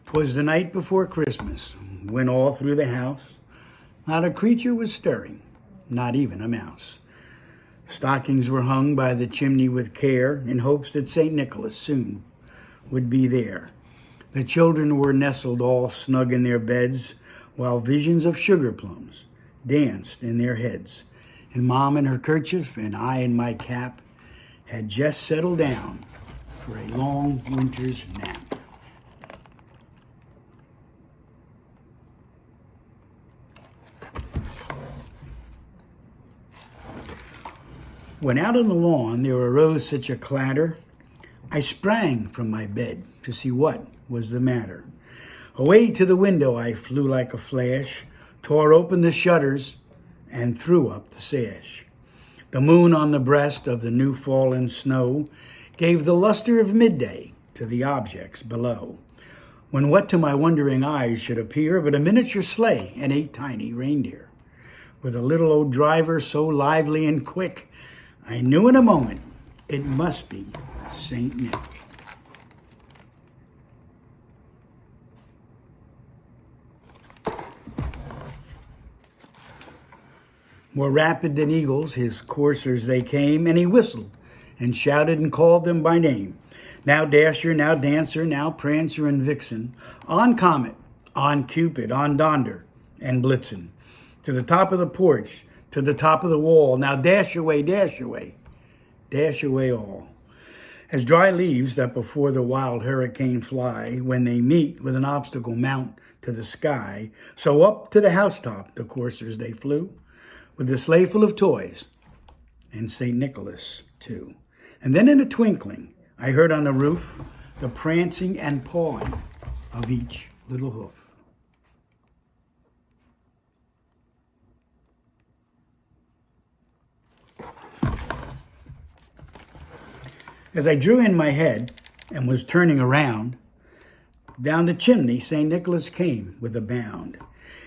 'Twas the night before Christmas, when all through the house not a creature was stirring, not even a mouse. Stockings were hung by the chimney with care, in hopes that St. Nicholas soon would be there. The children were nestled all snug in their beds, while visions of sugar plums danced in their heads. And Mom in her kerchief and I in my cap had just settled down for a long winter's nap. When out on the lawn there arose such a clatter, I sprang from my bed to see what was the matter. Away to the window I flew like a flash, tore open the shutters, and threw up the sash. The moon on the breast of the new fallen snow gave the luster of midday to the objects below, when what to my wondering eyes should appear but a miniature sleigh and 8 tiny reindeer. With a little old driver so lively and quick, I knew in a moment it must be St. Nick. More rapid than eagles, his coursers they came, and he whistled and shouted and called them by name. Now Dasher, now Dancer, now Prancer and Vixen, on Comet, on Cupid, on Donder and Blitzen, to the top of the porch, to the top of the wall. Now dash away, dash away, dash away all. As dry leaves that before the wild hurricane fly, when they meet with an obstacle mount to the sky, so up to the housetop the coursers they flew, with a sleigh full of toys, and St. Nicholas too. And then in a twinkling, I heard on the roof the prancing and pawing of each little hoof. As I drew in my head and was turning around, down the chimney St. Nicholas came with a bound.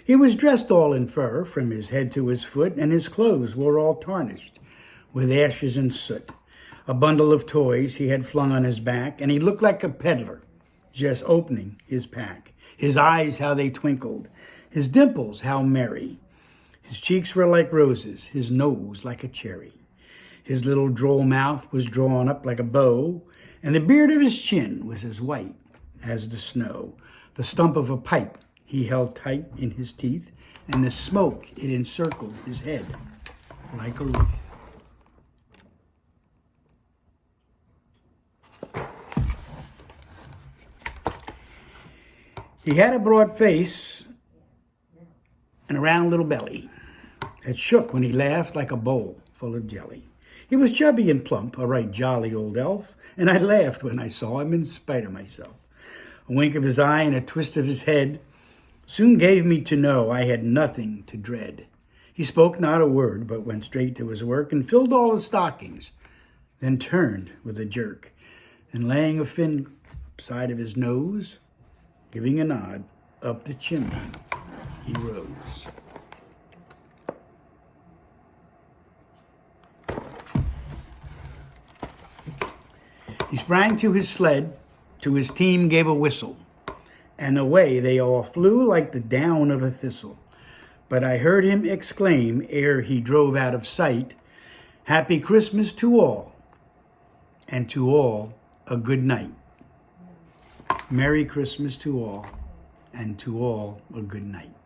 He was dressed all in fur from his head to his foot, and his clothes were all tarnished with ashes and soot. A bundle of toys he had flung on his back, and he looked like a peddler just opening his pack. His eyes, how they twinkled, his dimples, how merry. His cheeks were like roses, his nose like a cherry. His little droll mouth was drawn up like a bow, and the beard of his chin was as white as the snow. The stump of a pipe he held tight in his teeth, and the smoke it encircled his head like a wreath. He had a broad face and a round little belly that shook when he laughed like a bowl full of jelly. He was chubby and plump, a right jolly old elf, and I laughed when I saw him in spite of myself. A wink of his eye and a twist of his head soon gave me to know I had nothing to dread. He spoke not a word, but went straight to his work and filled all the stockings, then turned with a jerk, and laying a fin side of his nose, giving a nod, up the chimney he rose. He sprang to his sled, to his team gave a whistle, and away they all flew like the down of a thistle. But I heard him exclaim, ere he drove out of sight, "Happy Christmas to all, and to all a good night." Merry Christmas to all, and to all a good night.